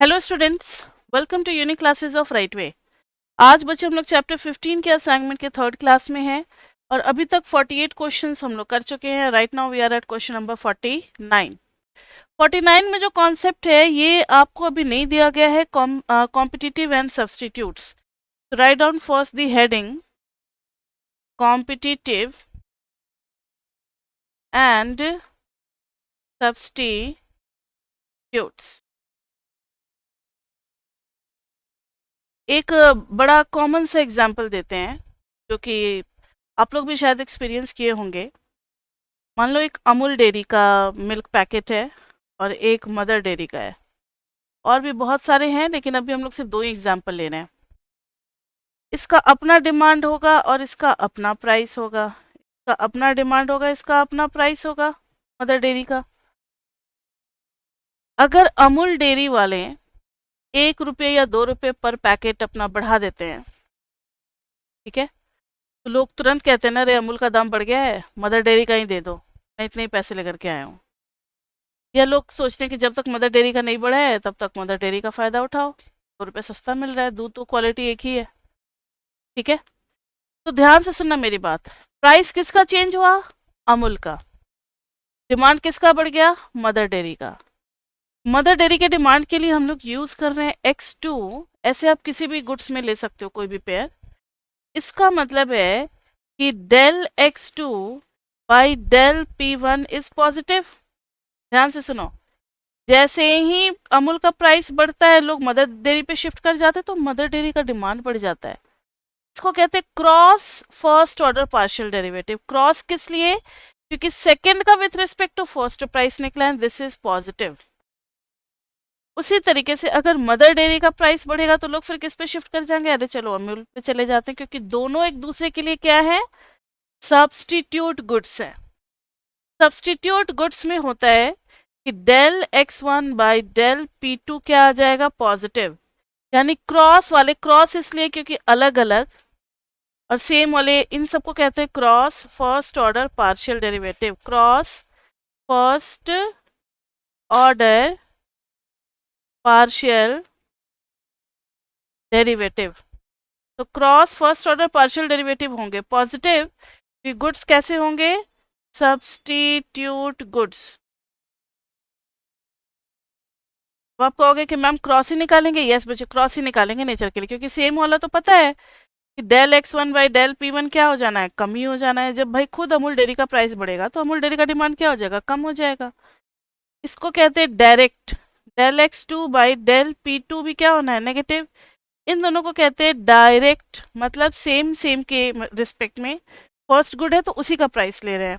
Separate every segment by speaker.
Speaker 1: Hello students, welcome to unique classes of right way. आज बच्चे हम लोग चैप्टर 15 के असाइनमेंट के थर्ड क्लास में हैं और अभी तक 48 क्वेश्चंस हम लोग कर चुके हैं। Right now we are at question number 49। 49 में जो कॉन्सेप्ट है ये आपको अभी नहीं दिया गया है, कॉम्पिटिटिव एंड सब्स्टिट्यूट्स। तो write down first the heading competitive and substitutes. एक बड़ा कॉमन सा एग्जाम्पल देते हैं जो कि आप लोग भी शायद एक्सपीरियंस किए होंगे। मान लो एक अमूल डेयरी का मिल्क पैकेट है और एक मदर डेयरी का है। और भी बहुत सारे हैं लेकिन अभी हम लोग सिर्फ दो ही एग्जाम्पल ले रहे हैं। इसका अपना डिमांड होगा और इसका अपना प्राइस होगा। इसका अपना डिमांड होगा, इसका अपना प्राइस होगा मदर डेयरी का। अगर अमूल डेयरी वाले 1 रुपये या 2 रुपये पर पैकेट अपना बढ़ा देते हैं, ठीक है, तो लोग तुरंत कहते हैं ना, अरे अमूल का दाम बढ़ गया है, मदर डेयरी का ही दे दो, मैं इतने ही पैसे लेकर के आया हूँ। या लोग सोचते हैं कि जब तक मदर डेयरी का नहीं बढ़ा है तब तक मदर डेयरी का फ़ायदा उठाओ, 2 रुपये सस्ता मिल रहा है, दूध तो क्वालिटी एक ही है। ठीक है, तो ध्यान से सुनना मेरी बात। प्राइस किसका चेंज हुआ? अमूल का। डिमांड किसका बढ़ गया? मदर डेयरी का। मदर डेयरी के डिमांड के लिए हम लोग यूज़ कर रहे हैं x2। ऐसे आप किसी भी गुड्स में ले सकते हो कोई भी पेयर। इसका मतलब है कि del x2 by del p1 is positive. ध्यान से सुनो, जैसे ही अमूल का प्राइस बढ़ता है लोग मदर डेयरी पे शिफ्ट कर जाते हैं तो मदर डेयरी का डिमांड बढ़ जाता है। इसको कहते हैं cross first order partial derivative. Cross किस लिए? क्योंकि सेकंड का with respect to first price निकला है, दिस इज पॉजिटिव। उसी तरीके से अगर मदर डेयरी का प्राइस बढ़ेगा तो लोग फिर किस पे शिफ्ट कर जाएंगे? अरे चलो अमूल पे चले जाते हैं, क्योंकि दोनों एक दूसरे के लिए क्या है? सब्स्टिट्यूट गुड्स है। सब्स्टिट्यूट गुड्स में होता है कि del x1 by del p2 क्या आ जाएगा? पॉजिटिव। यानी क्रॉस वाले, क्रॉस इसलिए क्योंकि अलग अलग, और सेम वाले, इन सबको कहते हैं cross first order partial derivative. Cross first order partial derivative. तो cross first order partial derivative होंगे पॉजिटिव। गुड्स कैसे होंगे? Substitute goods. तो आप कहोगे कि मैम क्रॉस ही निकालेंगे? यस बच्चे, क्रॉस ही निकालेंगे नेचर के लिए, क्योंकि सेम वाला तो पता है कि del x1 by del p1 क्या हो जाना है? कम ही हो जाना है। जब भाई खुद अमूल डेयरी का प्राइस बढ़ेगा तो अमूल डेयरी का डिमांड क्या हो जाएगा? कम हो जाएगा। इसको कहते हैं direct. Del x2 by del p2 भी क्या होना है? नेगेटिव। इन दोनों को कहते हैं डायरेक्ट, मतलब सेम सेम के रिस्पेक्ट में फर्स्ट गुड है तो उसी का प्राइस ले रहे हैं।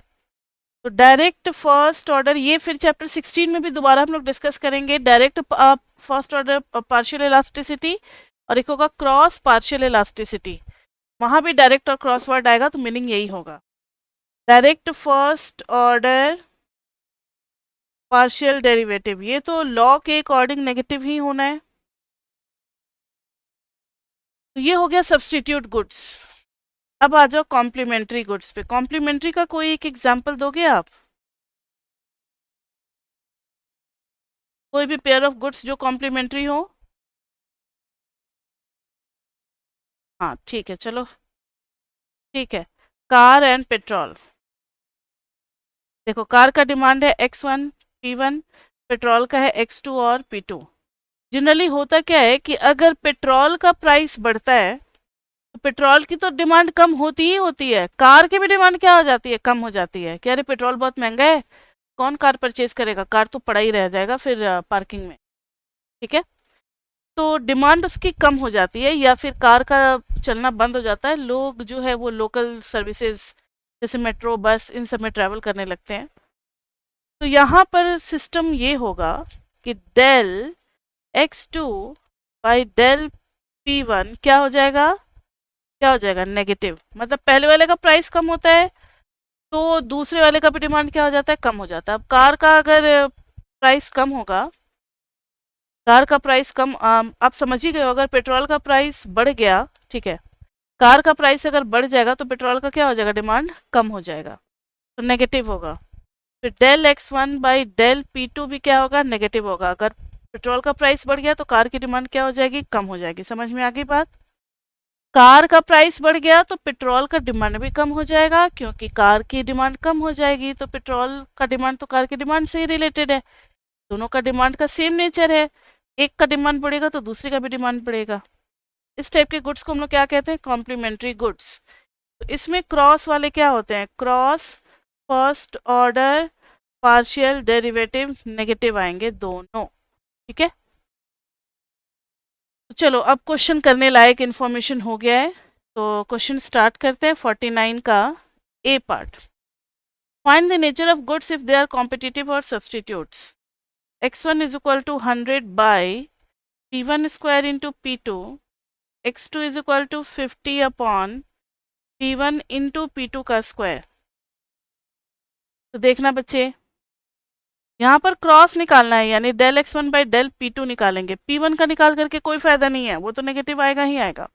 Speaker 1: तो डायरेक्ट फर्स्ट ऑर्डर, ये फिर चैप्टर 16 में भी दोबारा हम लोग डिस्कस करेंगे। Direct first order partial elasticity और एक होगा क्रॉस पार्शियल इलास्टिसिटी। वहां भी डायरेक्ट और क्रॉस वर्ड आएगा तो मीनिंग यही होगा। Direct first order partial derivative, ये तो लॉ के अकॉर्डिंग नेगेटिव ही होना है। तो ये हो गया सब्स्टिट्यूट गुड्स। अब आ जाओ कॉम्प्लीमेंट्री गुड्स पे। कॉम्प्लीमेंट्री का कोई एक एग्जाम्पल दोगे आप? कोई भी पेयर ऑफ गुड्स जो कॉम्प्लीमेंट्री हो। हाँ ठीक है, चलो ठीक है। Car and petrol. देखो, कार का डिमांड है x1 p1, पेट्रोल का है x2 और p2। जनरली होता क्या है कि अगर पेट्रोल का प्राइस बढ़ता है तो पेट्रोल की तो डिमांड कम होती ही होती है, कार की भी डिमांड क्या हो जाती है? कम हो जाती है। कि अरे पेट्रोल बहुत महंगा है, कौन कार परचेज करेगा? कार तो पड़ा ही रह जाएगा फिर पार्किंग में। ठीक है, तो डिमांड उसकी कम हो जाती है या फिर कार का चलना बंद हो जाता है। लोग जो है वो लोकल सर्विसेज जैसे मेट्रो, बस, इन सब में ट्रैवल करने लगते हैं। तो यहाँ पर सिस्टम ये होगा कि del x2 by del p1 क्या हो जाएगा? क्या हो जाएगा? नेगेटिव। मतलब पहले वाले का प्राइस कम होता है तो दूसरे वाले का भी डिमांड क्या हो जाता है? कम हो जाता है। अब कार का अगर प्राइस कम होगा, कार का प्राइस कम, आप समझ ही गए हो, अगर पेट्रोल का प्राइस बढ़ गया, ठीक है, कार का प्राइस अगर बढ़ जाएगा तो पेट्रोल का क्या हो जाएगा? डिमांड कम हो जाएगा, तो नेगेटिव होगा। फिर del x1 by del p2 भी क्या होगा? नेगेटिव होगा। अगर पेट्रोल का प्राइस बढ़ गया तो कार की डिमांड क्या हो जाएगी, कम हो जाएगी। समझ में आ गई बात? कार का प्राइस बढ़ गया तो पेट्रोल का डिमांड भी कम हो जाएगा, क्योंकि कार की डिमांड कम हो जाएगी तो पेट्रोल का डिमांड तो कार की डिमांड से ही रिलेटेड है। दोनों का डिमांड का सेम नेचर है, एक का डिमांड बढ़ेगा तो दूसरे का भी डिमांड बढ़ेगा। इस टाइप के गुड्स को हम लोग क्या कहते हैं, कॉम्प्लीमेंट्री गुड्स। तो इसमें क्रॉस वाले क्या होते हैं, cross first order partial derivative negative आएंगे दोनों। ठीक है, तो चलो अब क्वेश्चन करने लायक इन्फॉर्मेशन हो गया है, तो क्वेश्चन स्टार्ट करते हैं 49 का A part. Find the nature of goods if they are competitive or substitutes. x1 is equal to 100 by p1 square into p2, x2 is equal to 50 upon p1 into p2 का square. तो देखना बच्चे, यहाँ पर cross निकालना है, यानी del x1 by del p2 निकालेंगे। p1 का निकाल करके कोई फायदा नहीं है, वो तो नेगेटिव आएगा ही आएगा।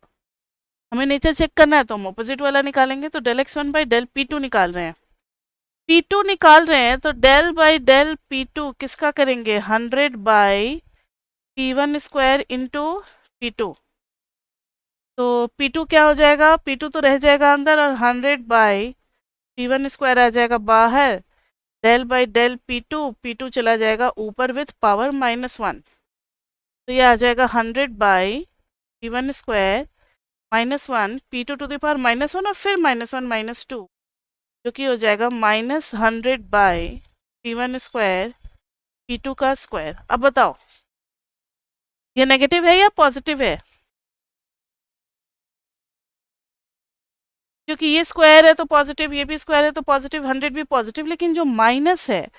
Speaker 1: हमें नेचर चेक करना है तो हम ऑपोजिट वाला निकालेंगे। तो del x1 by del p2 निकाल रहे हैं, p2 निकाल रहे हैं तो डेल बाई डेल p2 किसका करेंगे, 100 by p1 square into p2। तो p2 क्या हो जाएगा, p2 तो रह जाएगा अंदर और 100 बाई p1 स्क्वायर आ जाएगा बाहर। डेल बाई डेल p2 चला जाएगा ऊपर विथ पावर -1। तो ये आ जाएगा 100 by p1 square -1 p2 to the power -1 और फिर -1 -2, जो कि हो जाएगा -100 बाई p1 स्क्वायर p2 का स्क्वायर। अब बताओ ये नेगेटिव है या पॉजिटिव है, क्योंकि ये स्क्वायर है तो पॉजिटिव, ये भी स्क्वायर है तो पॉजिटिव, 100 भी पॉजिटिव, लेकिन जो माइनस है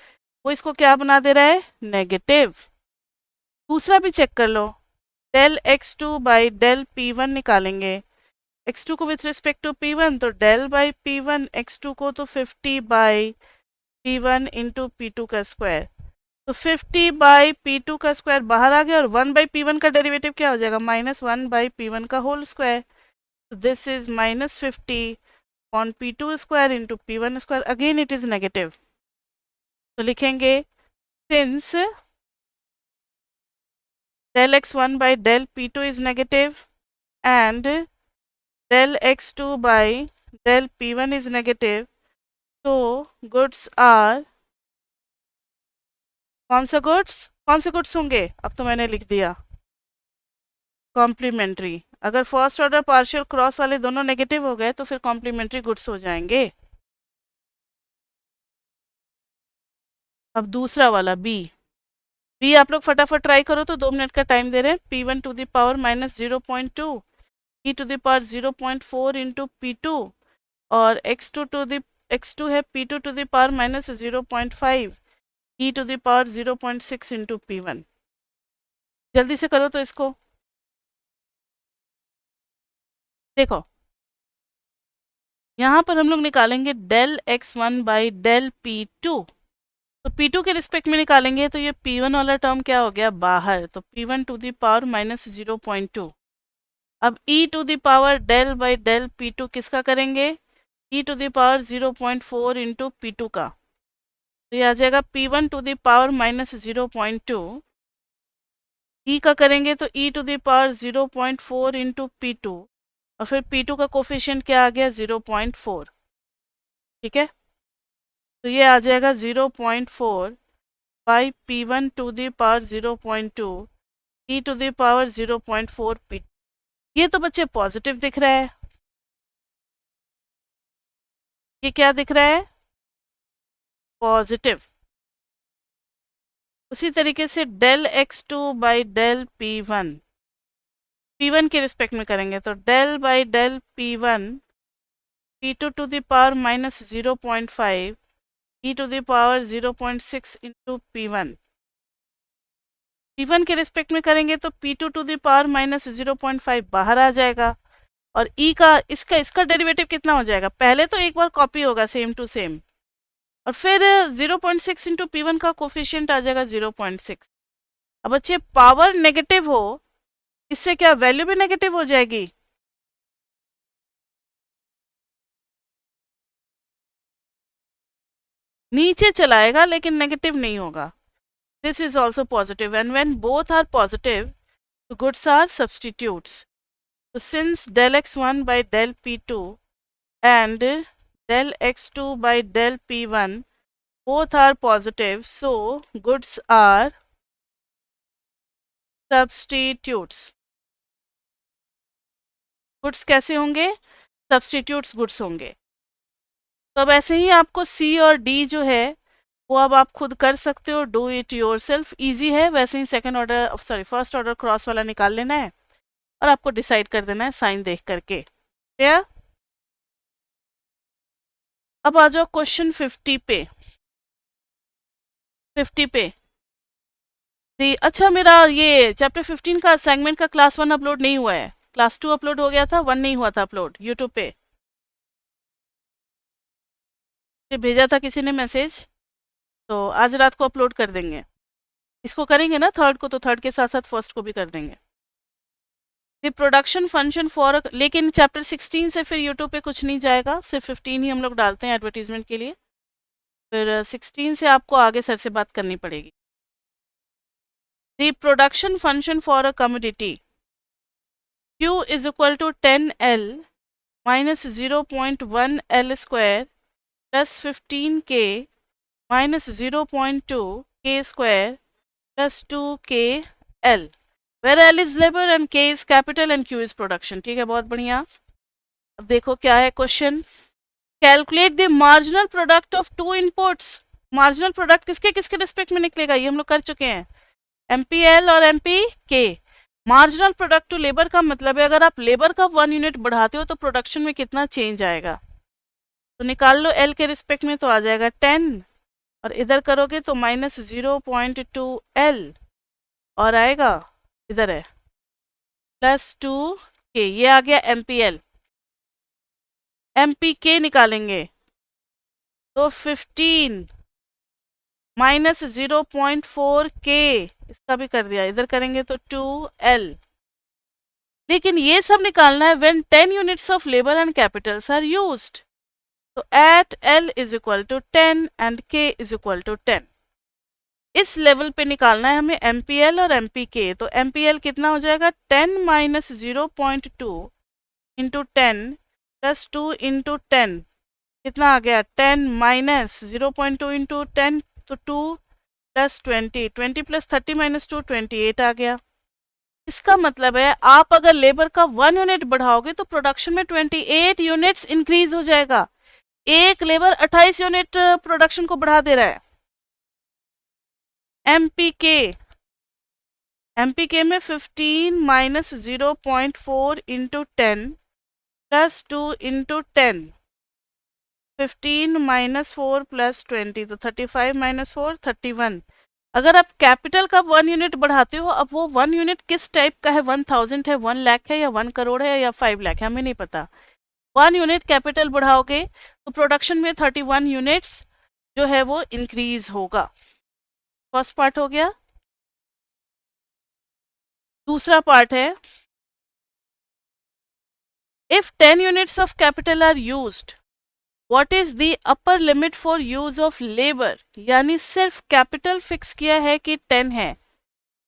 Speaker 1: वो इसको क्या बना दे रहा है, नेगेटिव। दूसरा भी चेक कर लो, del x2 by del p1 निकालेंगे, x2 को विथ रिस्पेक्ट टू p1, तो डेल बाई p1 x2 को तो 50 बाई p1 इंटू p2 का स्क्वायर। तो 50 बाई p2 का स्क्वायर बाहर आ गया और 1 बाई p1 का डेरिवेटिव क्या हो जाएगा, -1 बाई p1 का होल स्क्वायर। तो this is -50 on p2 square into p1 square, again it is negative. तो लिखेंगे since del x1 by del p2 is negative and del x2 by del p1 is negative, so goods are, कौन से goods होंगे, अब तो मैंने लिख दिया कॉम्प्लीमेंट्री। अगर फर्स्ट ऑर्डर पार्शियल क्रॉस वाले दोनों नेगेटिव हो गए तो फिर कॉम्प्लीमेंट्री गुड्स हो जाएंगे। अब दूसरा वाला बी आप लोग फटाफट ट्राई करो, तो 2 मिनट का टाइम दे रहे हैं। p1 to the power -0.2 e to the power 0.4 into p2 और x2 है p2 to the power -0.5 e to the power 0.6 into p1। जल्दी से करो तो इसको देखो, यहाँ पर हम लोग निकालेंगे del x1 by del p2। तो p2 के रिस्पेक्ट में निकालेंगे तो ये p1 वाला टर्म क्या हो गया बाहर, तो p1 टू द पावर -0.2। अब e to the power del by del p2 किसका करेंगे, e to the power 0.4 into p2 का। तो ये आ जाएगा p1 to the power -0.2, e का करेंगे तो e to the power 0.4 into p2 और फिर p2 का कोफिशिएंट क्या आ गया, 0.4। ठीक है, तो ये आ जाएगा 0.4 by p1 to the power 0.2 e to the power 0.4 p। ये तो बच्चे पॉजिटिव दिख रहा है, ये क्या दिख रहा है, पॉजिटिव। उसी तरीके से del x2 by del p1 के रिस्पेक्ट में करेंगे तो del by del p1 p2 to the power -0.5 e to the power 0.6 into p1 के रिस्पेक्ट में करेंगे तो p2 टू द पावर -0.5 बाहर आ जाएगा और e का इसका डेरिवेटिव कितना हो जाएगा, पहले तो एक बार कॉपी होगा सेम टू सेम और फिर 0.6 इंटू p1 का कोफिशिएंट आ जाएगा 0.6। अब बच्चे पावर नेगेटिव हो, इससे क्या वैल्यू भी नेगेटिव हो जाएगी, नीचे चलाएगा लेकिन नेगेटिव नहीं होगा। this is also positive, and when both are positive, the goods are substitutes. So since del x1 by del p2 and del x2 by del p1 both are positive, so goods are substitutes. Goods कैसे होंगे? Substitutes goods होंगे. तो अब ऐसे ही आपको सी और D जो है वो अब आप खुद कर सकते हो, do it yourself, easy है. वैसे ही second order sorry first order cross वाला निकाल लेना है और आपको डिसाइड कर देना है साइन देख करके. क्लियर? अब आ जाओ क्वेश्चन 50 पे. 50 पे अच्छा, मेरा ये चैप्टर 15 का असाइनमेंट का क्लास 1 अपलोड नहीं हुआ है. क्लास 2 अपलोड हो गया था, 1 नहीं हुआ था अपलोड यूट्यूब पे. भेजा था किसी ने मैसेज, तो आज रात को अपलोड कर देंगे. इसको करेंगे ना थर्ड को, तो थर्ड के साथ साथ फर्स्ट को भी कर देंगे. द प्रोडक्शन फंक्शन फॉर, लेकिन चैप्टर 16 से फिर यूट्यूब पे कुछ नहीं जाएगा, सिर्फ 15 ही हम लोग डालते हैं एडवर्टीजमेंट के लिए. फिर 16 से आपको आगे सर से बात करनी पड़ेगी. The production function for a commodity Q is equal to 10L minus 0.1 L square plus 15K minus 0.2 K square plus 2K L, where L is labor and K is capital and Q is production. ठीक है, बहुत बढ़िया. अब देखो क्या है question. Calculate the marginal product of to inputs. Marginal product किसके किसके रिस्पेक्ट में निकलेगा, ये हम लोग कर चुके हैं. MPL और MPK. Marginal product to labour का मतलब है अगर आप लेबर का 1 यूनिट बढ़ाते हो तो प्रोडक्शन में कितना चेंज आएगा. तो निकाल लो L के रिस्पेक्ट में, तो आ जाएगा 10 और इधर करोगे तो माइनस 0.2 L और आएगा इधर है प्लस 2K. ये आ गया MPL. MPK निकालेंगे तो 15 माइनस 0.4K, इसका भी कर दिया. इधर करेंगे तो 2L. लेकिन ये सब निकालना है when 10 units of labour and capitals are used. तो at L is equal to 10 and K is equal to 10. इस लेवल पे निकालना है हमें MPL और MPK. तो MPL कितना हो जाएगा, 10 माइनस 0.2 इंटू 10 प्लस 2 इंटू 10, कितना आ गया 10 माइनस 0.2 इंटू 10 तो 2 प्लस 20, 20 प्लस 30 माइनस 2 28 आ गया. इसका मतलब है आप अगर लेबर का 1 यूनिट बढ़ाओगे तो प्रोडक्शन में 28 यूनिट्स इंक्रीज हो जाएगा. एक लेबर 28 यूनिट प्रोडक्शन को बढ़ा दे रहा है. MPK में 15 minus 0.4 into 10 plus 2 into 10, 15 minus 4 plus 20, तो 35 माइनस 4 31. अगर आप कैपिटल का 1 यूनिट बढ़ाते हो, अब वो 1 यूनिट किस टाइप का है, 1000 है, 1 लाख है या 1 करोड़ है या 5 लाख है, हमें नहीं पता. 1 यूनिट कैपिटल बढ़ाओगे तो प्रोडक्शन में 31 यूनिट्स जो है वो इंक्रीज होगा. फर्स्ट पार्ट हो गया. दूसरा पार्ट है if 10 units of capital R used, what is the upper limit for use of labour. यानी सिर्फ कैपिटल फिक्स किया है कि 10 है,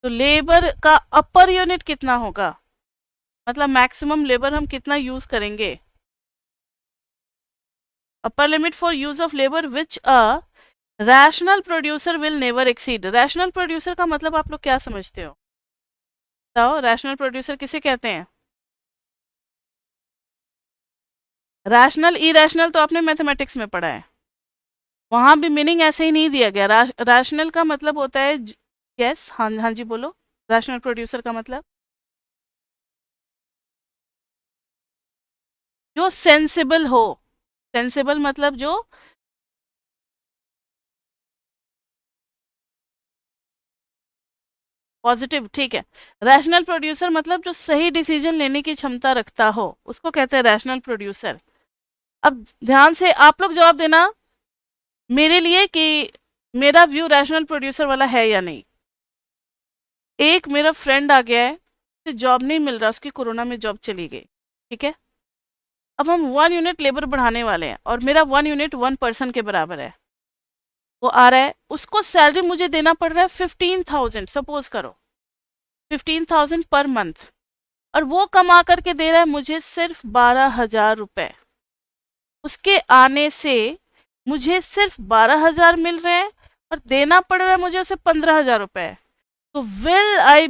Speaker 1: तो लेबर का अपर यूनिट कितना होगा, मतलब मैक्सिमम लेबर हम कितना यूज करेंगे. Upper limit for use of labour which a rational producer will never exceed. Rational producer का मतलब आप लोग क्या समझते हो, बताओ. रैशनल प्रोड्यूसर किसे कहते हैं. रैशनल इरेशनल तो आपने मैथमेटिक्स में पढ़ा है, वहां भी मीनिंग ऐसे ही नहीं दिया गया. रैशनल का मतलब होता है, यस हाँ हाँ जी बोलो, रैशनल प्रोड्यूसर का मतलब जो सेंसिबल हो. सेंसिबल मतलब जो पॉजिटिव, ठीक है. रैशनल प्रोड्यूसर मतलब जो सही डिसीजन लेने की क्षमता रखता हो, उसको कहते हैं रैशनल प्रोड्यूसर. अब ध्यान से आप लोग जवाब देना मेरे लिए कि मेरा व्यू रैशनल प्रोड्यूसर वाला है या नहीं. एक मेरा फ्रेंड आ गया है, उसे जॉब नहीं मिल रहा, उसकी कोरोना में जॉब चली गई, ठीक है. अब हम 1 यूनिट लेबर बढ़ाने वाले हैं और मेरा 1 यूनिट 1 पर्सन के बराबर है. वो आ रहा है, उसको सैलरी मुझे देना पड़ रहा है 15,000, सपोज करो 15,000 पर मंथ, और वो कमा करके दे रहा है मुझे सिर्फ 12,000 रुपए। उसके आने से मुझे सिर्फ 12,000 मिल रहे हैं और देना पड़ रहा है मुझे उसे 15,000 रुपए। तो विल आई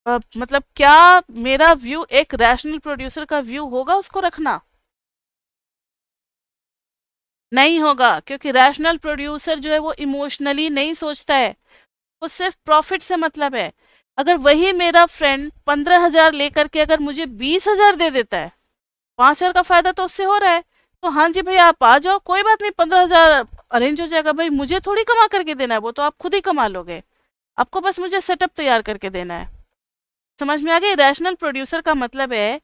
Speaker 1: मतलब क्या मेरा व्यू एक रैशनल प्रोड्यूसर का व्यू होगा उसको रखना? नहीं होगा, क्योंकि रैशनल प्रोड्यूसर जो है वो इमोशनली नहीं सोचता है, वो सिर्फ प्रॉफिट से मतलब है। अगर वही मेरा फ्रेंड 15,000 लेकर के अगर मुझे 20,000 दे देता है, 5,000 का फायदा तो उससे हो रहा है, तो हाँ जी भाई आप आ जाओ, कोई बात नहीं, 15,000 अरेंज हो जाएगा। भाई मुझे थोड़ी कमा करके देना है, वो तो आप खुद ही कमा लोगे, आपको बस मुझे सेटअप तैयार करके देना है। समझ में आ गई? रैशनल प्रोड्यूसर का मतलब है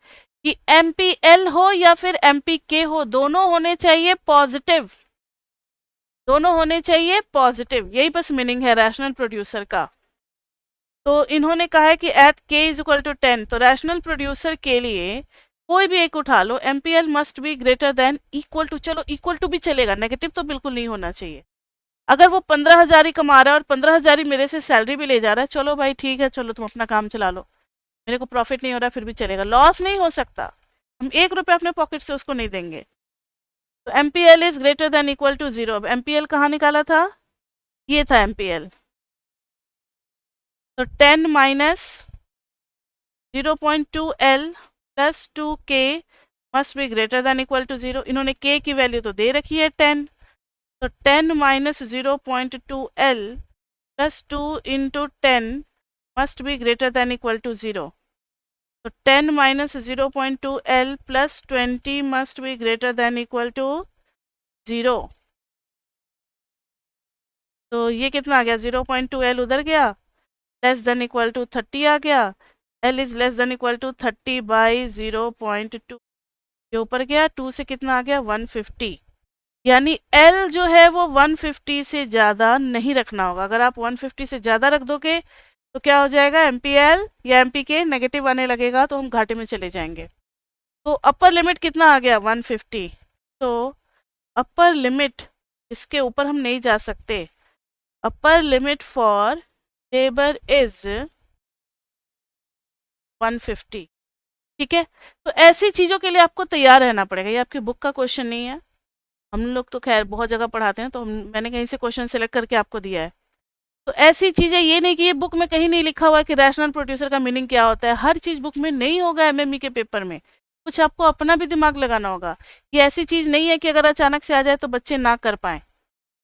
Speaker 1: कि एमपीएल हो या फिर एमपीके हो, दोनों होने चाहिए पॉजिटिव, दोनों होने चाहिए पॉजिटिव, यही बस मीनिंग है रैशनल प्रोड्यूसर का। तो इन्होंने कहा है कि एट के इज इक्वल टू 10, तो रैशनल प्रोड्यूसर के लिए कोई भी एक उठा लो, MPL must be greater than equal to, चलो इक्वल टू भी चलेगा, नेगेटिव तो बिल्कुल नहीं होना चाहिए। अगर वो 15,000 ही कमा रहा है और 15,000 ही मेरे से सैलरी भी ले जा रहा है, चलो भाई ठीक है, चलो तुम अपना काम चला लो, मेरे को प्रॉफिट नहीं हो रहा फिर भी चलेगा, लॉस नहीं हो सकता, हम 1 रुपये अपने पॉकेट से उसको नहीं देंगे। तो MPL is greater than equal to 0। अब एमपीएल कहाँ निकाला था? ये था एमपीएल। तो 10 minus 0.2L plus 2K must be greater than equal to 0। इन्होंने K की वैल्यू तो दे रखी है 10, तो 10 minus 0.2L plus 2 into 10 must be greater than equal to 0। तो 10 minus 0.2L plus 20 must be greater than equal to 0। तो ये कितना आ गया? 0.2L उधर गया, लेस देन इक्वल टू 30 आ गया, L is less than equal to 30 by 0.2, ये ऊपर गया, 2 से कितना आ गया? 150। यानी L जो है वो 150 से ज़्यादा नहीं रखना होगा। अगर आप 150 से ज़्यादा रख दोगे तो क्या हो जाएगा? MPL या MPK नेगेटिव आने लगेगा, तो हम घाटे में चले जाएंगे। तो अपर लिमिट कितना आ गया? 150। तो अपर लिमिट, इसके ऊपर हम नहीं जा सकते, upper limit for labour is 150। ठीक है, तो ऐसी चीज़ों के लिए आपको तैयार रहना पड़ेगा, ये आपकी बुक का क्वेश्चन नहीं है। हम लोग तो खैर बहुत जगह पढ़ाते हैं, तो मैंने कहीं से क्वेश्चन सेलेक्ट करके आपको दिया है। तो ऐसी चीज़ें, ये नहीं कि ये बुक में कहीं नहीं लिखा हुआ है कि रैशनल प्रोड्यूसर का मीनिंग क्या होता है, हर चीज़ बुक में नहीं होगा एमएमई के पेपर में, कुछ आपको अपना भी दिमाग लगाना होगा। ये ऐसी चीज़ नहीं है कि अगर अचानक से आ जाए तो बच्चे ना कर पाएँ।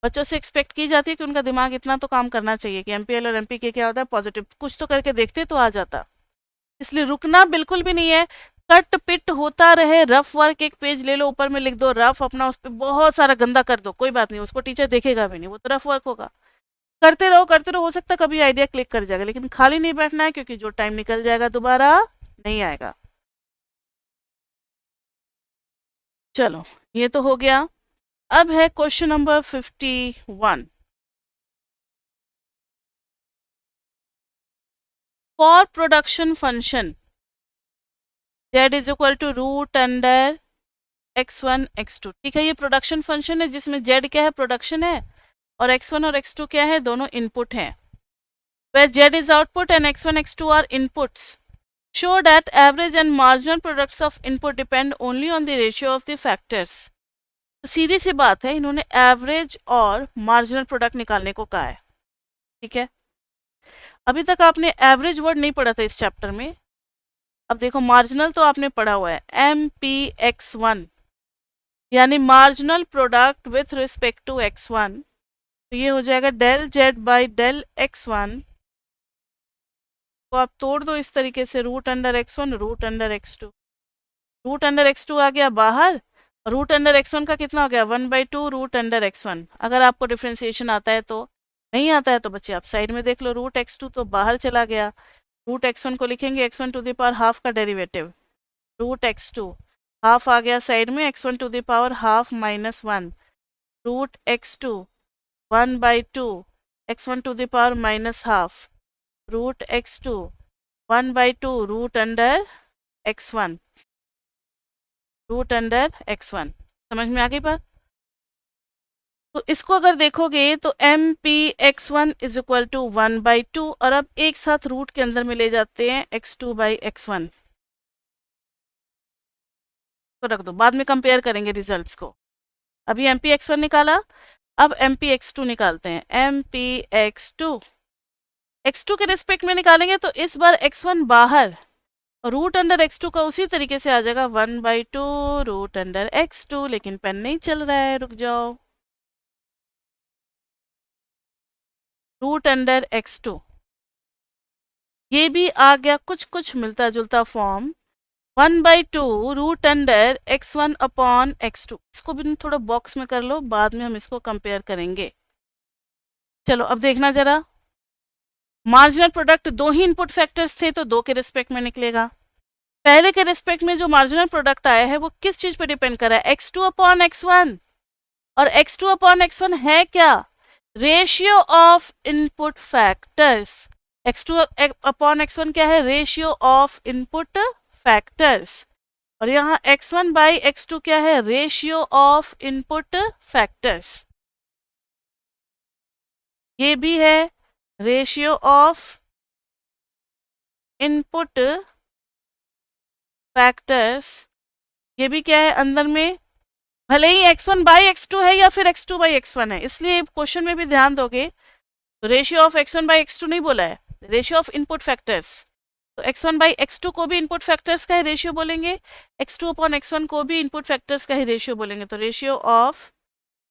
Speaker 1: बच्चों से एक्सपेक्ट की जाती है कि उनका दिमाग इतना तो काम करना चाहिए कि एमपीएल और एमपीके क्या होता है, पॉजिटिव कुछ तो करके देखते तो आ जाता। इसलिए रुकना बिल्कुल भी नहीं है, कट पिट होता रहे, रफ वर्क एक पेज ले लो, ऊपर में लिख दो रफ, अपना उस पर बहुत सारा गंदा कर दो, कोई बात नहीं, उसको टीचर देखेगा भी नहीं, वो तो रफ वर्क होगा। करते रहो करते रहो, हो सकता है कभी आइडिया क्लिक कर जाएगा, लेकिन खाली नहीं बैठना है, क्योंकि जो टाइम निकल जाएगा दोबारा नहीं आएगा। चलो ये तो हो गया। अब है question number 51। For production function z is equal to root under x1 x2। ठीक है, ये प्रोडक्शन फंक्शन है जिसमें z क्या है? प्रोडक्शन है, और x1 और x2 क्या है? दोनों इनपुट हैं। where z is output and x1 x2 are inputs, show that average and marginal products of input depend only on the ratio of the factors। तो सीधी सी बात है, इन्होंने एवरेज और मार्जिनल प्रोडक्ट निकालने को कहा है। ठीक है, अभी तक आपने एवरेज वर्ड नहीं पढ़ा था इस चैप्टर में। अब देखो, मार्जिनल तो आपने पढ़ा हुआ है, MPX1 यानी marginal product with respect to x1, तो ये हो जाएगा del Z by del x1 को आप तोड़ दो इस तरीके से, root under x1 root under x2, root under x2 आ गया बाहर, रूट अंडर x1 का कितना हो गया? 1/2 रूट अंडर x1। अगर आपको डिफ्रेंसिएशन आता है तो, नहीं आता है तो बच्चे आप साइड में देख लो, रूट x2 तो बाहर चला गया, रूट x1 को लिखेंगे x1 to the power half का डेरिवेटिव, रूट x2 हाफ आ गया साइड में, x1 to the power half minus 1, root x2 1/2 x1 to the power minus half, root x2 1/2 root under x1, root under x1। समझ में आ गई बात? तो इसको अगर देखोगे तो M P X one is equal to 1/2, और अब एक साथ रूट के अंदर में ले जाते हैं x2/x1 को रख दो, बाद में कंपेयर करेंगे रिजल्ट्स को। अभी एम पी एक्स वन निकाला, अब एम पी एक्स टू निकालते हैं। एम पी एक्स टू के रिस्पेक्ट में निकालेंगे तो इस बार x1 बाहर, रूट अंडर x2 का उसी तरीके से आ जाएगा 1/2 रूट अंडर x2, लेकिन पेन नहीं चल रहा है, रुक जाओ। रूट अंडर x2, ये भी आ गया कुछ कुछ मिलता जुलता form. 1/2 root under x1 upon x2, इसको भी थोड़ा बॉक्स में कर लो, बाद में हम इसको कंपेयर करेंगे। चलो अब देखना जरा, मार्जिनल प्रोडक्ट दो ही इनपुट फैक्टर्स थे तो दो के रिस्पेक्ट में निकलेगा। पहले के रिस्पेक्ट में जो मार्जिनल प्रोडक्ट आया है वो किस चीज पे डिपेंड कर रहा है, x2 अपॉन x1, और x2 अपॉन x1 है क्या, ratio of input factors. x2 upon x1 क्या है, रेशियो ऑफ इनपुट फैक्टर्स, और यहाँ x1 बाई x2 क्या है, रेशियो ऑफ इनपुट फैक्टर्स। ये भी है रेशियो ऑफ इनपुट फैक्टर्स, ये भी क्या है अंदर में, भले ही x1 बाई x2 है या फिर x2 बाई x1 है, इसलिए क्वेश्चन में भी ध्यान दोगे तो ratio of x1 by x2 नहीं बोला है, रेशियो ऑफ इनपुट फैक्टर्स। तो x1 बाई x2 को भी इनपुट फैक्टर्स का ही रेशियो बोलेंगे, x2 अपॉन x1 को भी इनपुट फैक्टर्स का ही रेशियो बोलेंगे, तो ratio of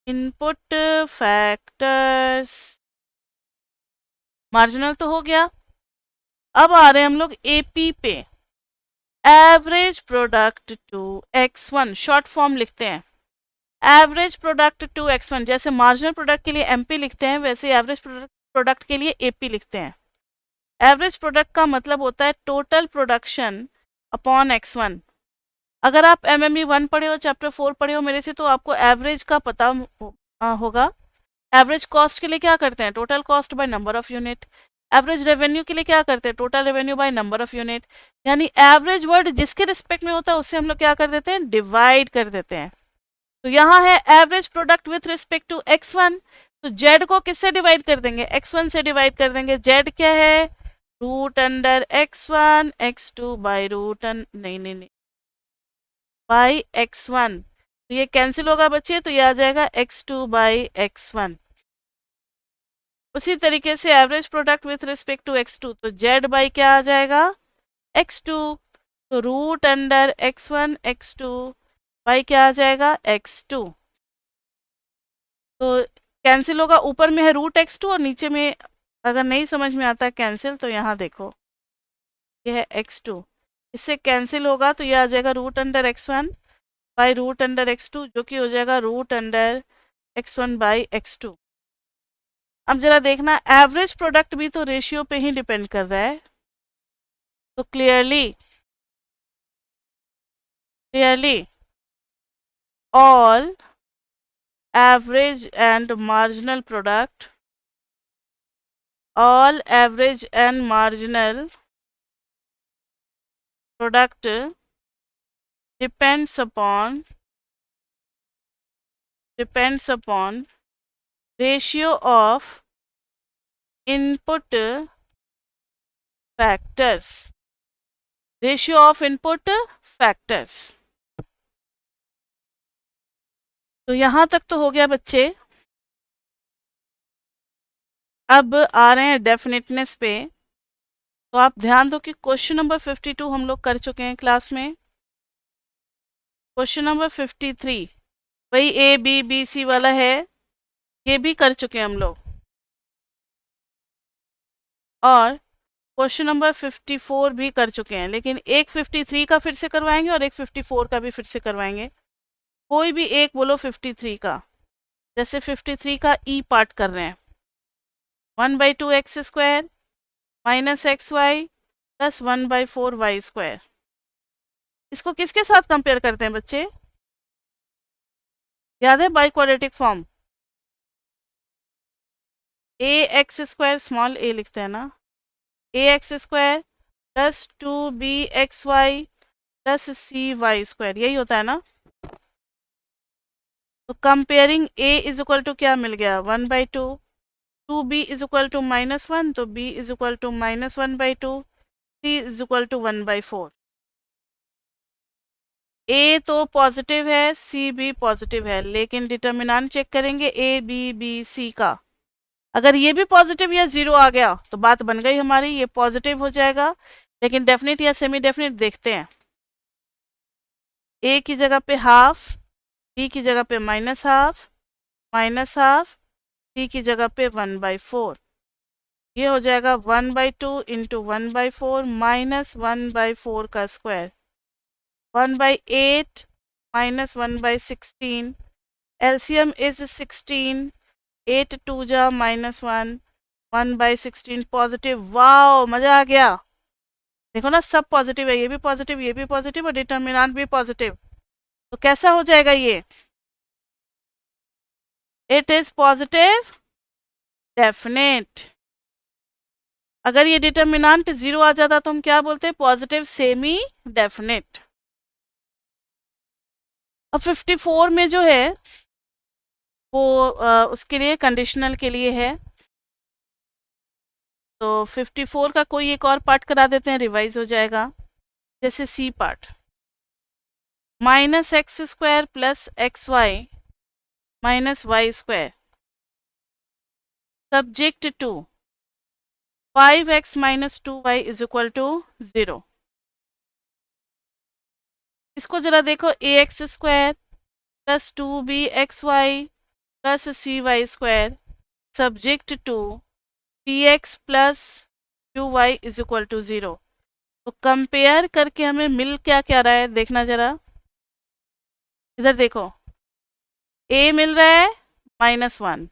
Speaker 1: input factors. Marginal तो हो गया, अब आ रहे हैं हम लोग एपी पे, average product to x1, short form लिखते हैं एवरेज प्रोडक्ट टू x1। जैसे मार्जिनल प्रोडक्ट के लिए एमपी लिखते हैं, वैसे एवरेज प्रोडक्ट के लिए एपी लिखते हैं। एवरेज प्रोडक्ट का मतलब होता है टोटल प्रोडक्शन अपॉन x1। अगर आप एमएमई 1 पढ़े हो, चैप्टर 4 पढ़े हो मेरे से, तो आपको एवरेज का पता होगा। एवरेज कॉस्ट के लिए क्या करते हैं, total cost by number of unit. Average revenue के लिए क्या करते हैं, total revenue by number of unit. यानी एवरेज वर्ड जिसके रिस्पेक्ट में होता है उससे हम लोग क्या कर देते हैं, डिवाइड कर देते हैं। तो यहाँ है average product with respect to x1, तो z को किससे डिवाइड कर देंगे, x1 से डिवाइड कर देंगे। z क्या है, root under x1 x2 by नहीं बाई x1, तो ये कैंसिल होगा बच्चे, तो ये आ जाएगा x2 बाई x1। उसी तरीके से average product with respect to x2, तो z बाई क्या आ जाएगा, x2, तो root under x1 x2 by क्या आ जाएगा, x2। तो कैंसिल होगा, ऊपर में है रूट x2 और नीचे में अगर नहीं समझ में आता कैंसिल तो यहाँ देखो ये है x2, इससे कैंसिल होगा तो ये आ जाएगा root under x1 by root under x2, जो कि हो जाएगा root under x1 by x2। अब जरा देखना, एवरेज प्रोडक्ट भी तो रेशियो पे ही डिपेंड कर रहा है, तो clearly all average and marginal product, all average and marginal product depends upon ratio of input factors, ratio of input factors। तो यहां तक तो हो गया बच्चे। अब आ रहे हैं डेफिनेटनेस पे, तो आप ध्यान दो कि क्वेश्चन नंबर 52 हम लोग कर चुके हैं क्लास में। क्वेश्चन नंबर 53 वही ए बी बी सी वाला है, ये भी कर चुके हैं हम लोग। और क्वेश्चन नंबर 54 भी कर चुके हैं, लेकिन एक 53 का फिर से करवाएंगे और एक 54 का भी फिर से करवाएंगे। कोई भी एक बोलो 53 का, जैसे 53 का ई पार्ट कर रहे हैं, 1/2 x square minus x y plus 1/4 y square. इसको किसके साथ कंपेयर करते हैं बच्चे, याद है by quadratic form, a x square small a लिखते हैं ना, a x square plus 2bxy plus cy square, यही होता है ना। तो comparing a is equal to क्या मिल गया 1/2, 2b इज इक्वल टू -1 तो b is equal to -1/2, c is equal to 1/4। A तो पॉजिटिव है, सी भी पॉजिटिव है, लेकिन डिटर्मिनेंट चेक करेंगे ए बी बी सी का। अगर ये भी पॉजिटिव या जीरो आ गया तो बात बन गई हमारी, ये पॉजिटिव हो जाएगा। लेकिन डेफिनेट या सेमी डेफिनेट देखते हैं। ए की जगह पे हाफ, बी की जगह पे -हाफ, -हाफ, सी की जगह पे 1/4। ये हो जाएगा 1/2 इंटू 1/4 -1/4 का स्क्वायर, 1/8 -1/16, LCM is 16, 8 2 जा -1, 1/16 पॉजिटिव। वाओ, मजा आ गया। देखो ना, सब पॉजिटिव है, ये भी पॉजिटिव, ये भी पॉजिटिव और डिटर्मिनेंट भी पॉजिटिव। तो कैसा हो जाएगा ये? It is positive definite. अगर ये डिटर्मिनेंट जीरो आ जाता तो हम क्या बोलते हैं? Positive semi definite. अब 54 में जो है वो उसके लिए कंडीशनल के लिए है। तो 54 का कोई एक और पार्ट करा देते हैं, रिवाइज हो जाएगा। जैसे C part, -x² plus xy minus Y square subject to 5x minus 2y is equal to 0। इसको जरा देखो, ax² plus 2bxy plus cy square subject to px plus qy is equal to 0। तो compare करके हमें मिल क्या क्या रहा है देखना जरा। इधर देखो, a मिल रहा है -1,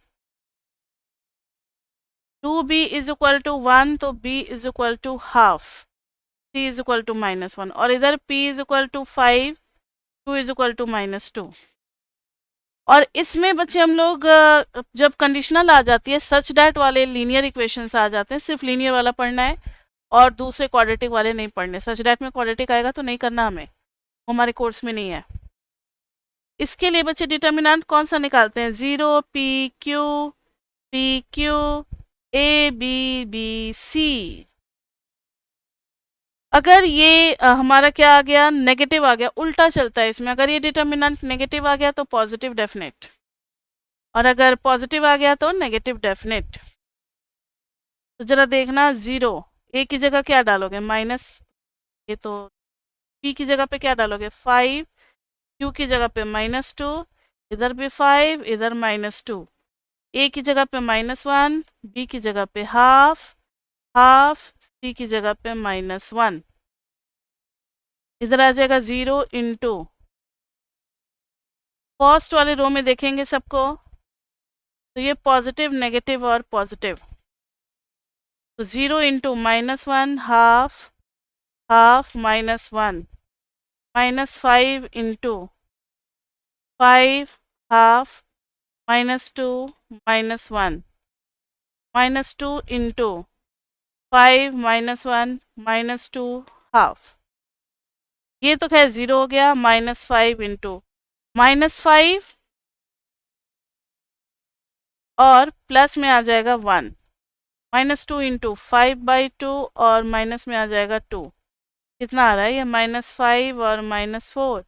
Speaker 1: 2b इज इक्वल टू 1 तो b is equal to half, c is equal to -1 और इधर p is equal to 5, q is equal to -2। और इसमें बच्चे हम लोग जब कंडीशनल आ जाती है, सच डैट वाले लीनियर इक्वेशंस आ जाते हैं, सिर्फ लीनियर वाला पढ़ना है और दूसरे क्वाड्रेटिक वाले नहीं पढ़ने। सच डैट में क्वाड्रेटिक आएगा तो नहीं करना हमें, हमारे कोर्स में नहीं है। इसके लिए बच्चे डिटर्मिनेंट कौन सा निकालते हैं? 0 p q a b b c। अगर ये हमारा क्या आ गया? नेगेटिव आ गया, उल्टा चलता है इसमें। अगर ये डिटर्मिनेंट नेगेटिव आ गया तो पॉजिटिव डेफिनेट, और अगर पॉजिटिव आ गया तो नेगेटिव डेफिनेट। तो जरा देखना, 0 ए की जगह क्या डालोगे? माइनस, ये तो पी की जगह पे क्या डालोगे? 5, क्यू की जगह पे -2, इधर भी 5, इधर -2, ए की जगह पे -1, बी की जगह पे हाफ, हाफ, सी की जगह पे -1। इधर आ जाएगा 0 इंटू, फर्स्ट वाले रो में देखेंगे सबको, तो ये पॉजिटिव, नेगेटिव और पॉजिटिव। तो 0 into -1 half, half -1, -5 into 5 half, -2 -1, -2 into 5 -1 -2 half. ये तो खैर 0 हो गया। -5 इंटू -5 और प्लस में आ जाएगा 1, -2 इंटू 5/2 और माइनस में आ जाएगा 2। कितना आ रहा है ये? -5 और -4,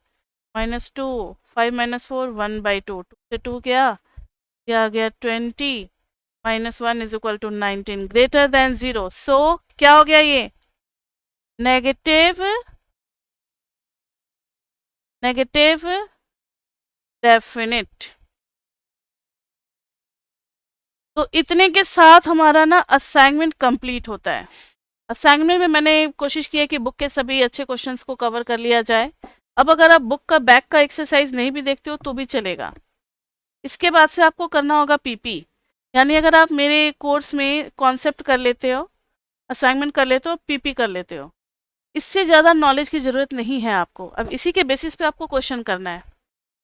Speaker 1: -2, 5 - 4 1/2, 2 से 2 गया, यह आ गया 20, -1 is equal to 19 greater than 0। So क्या हो गया ये? Negative, negative definite. तो इतने के साथ हमारा ना असाइनमेंट कंप्लीट होता है। असाइनमेंट में मैंने कोशिश की है कि बुक के सभी अच्छे क्वेश्चंस को कवर कर लिया जाए। अब अगर आप बुक का बैक का एक्सरसाइज नहीं भी देखते हो तो भी चलेगा। इसके बाद से आपको करना होगा पीपी, यानी अगर आप मेरे कोर्स में कॉन्सेप्ट कर लेते हो, असाइनमेंट कर लेते हो, पीपी कर लेते हो, इससे ज़्यादा नॉलेज की ज़रूरत नहीं है आपको। अब इसी के बेसिस पे आपको क्वेश्चन करना है।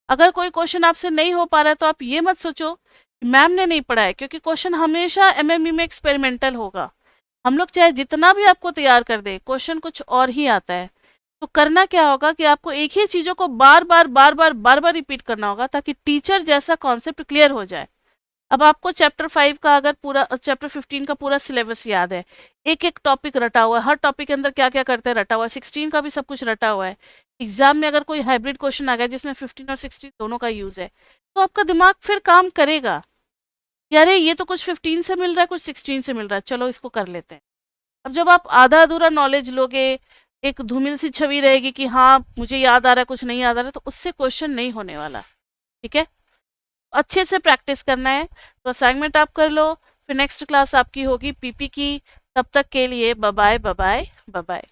Speaker 1: अगर कोई क्वेश्चन आपसे नहीं हो पा रहा है तो आप ये मत सोचो मैम ने नहीं पढ़ा है, क्योंकि क्वेश्चन हमेशा एमएमई में एक्सपेरिमेंटल होगा। हम लोग चाहे जितना भी आपको तैयार कर दे, क्वेश्चन कुछ और ही आता है। तो करना क्या होगा कि आपको एक ही चीज़ों को बार बार रिपीट करना होगा ताकि टीचर जैसा कॉन्सेप्ट क्लियर हो जाए। अब आपको चैप्टर 5 का अगर पूरा चैप्टर 15 का पूरा सिलेबस याद है, एक एक टॉपिक रटा हुआ है, हर टॉपिक के अंदर क्या क्या करते हैं रटा हुआ है, 16 का भी सब कुछ रटा हुआ है। एग्जाम में अगर कोई हाइब्रिड क्वेश्चन आ गया जिसमें 15 और 16 दोनों का यूज है, तो आपका दिमाग फिर काम करेगा कि अरे ये तो कुछ 15 से मिल रहा है, कुछ 16 से मिल रहा है, चलो इसको कर लेते हैं। अब जब आप आधा अधूरा नॉलेज लोगे, एक धूमिल सी छवि रहेगी कि हाँ मुझे याद आ रहा है कुछ नहीं याद आ रहा है, तो उससे क्वेश्चन नहीं होने वाला। ठीक है, अच्छे से प्रैक्टिस करना है। तो असाइनमेंट आप कर लो, फिर नेक्स्ट क्लास आपकी होगी पीपी की। तब तक के लिए बाय बाय बाय बाय।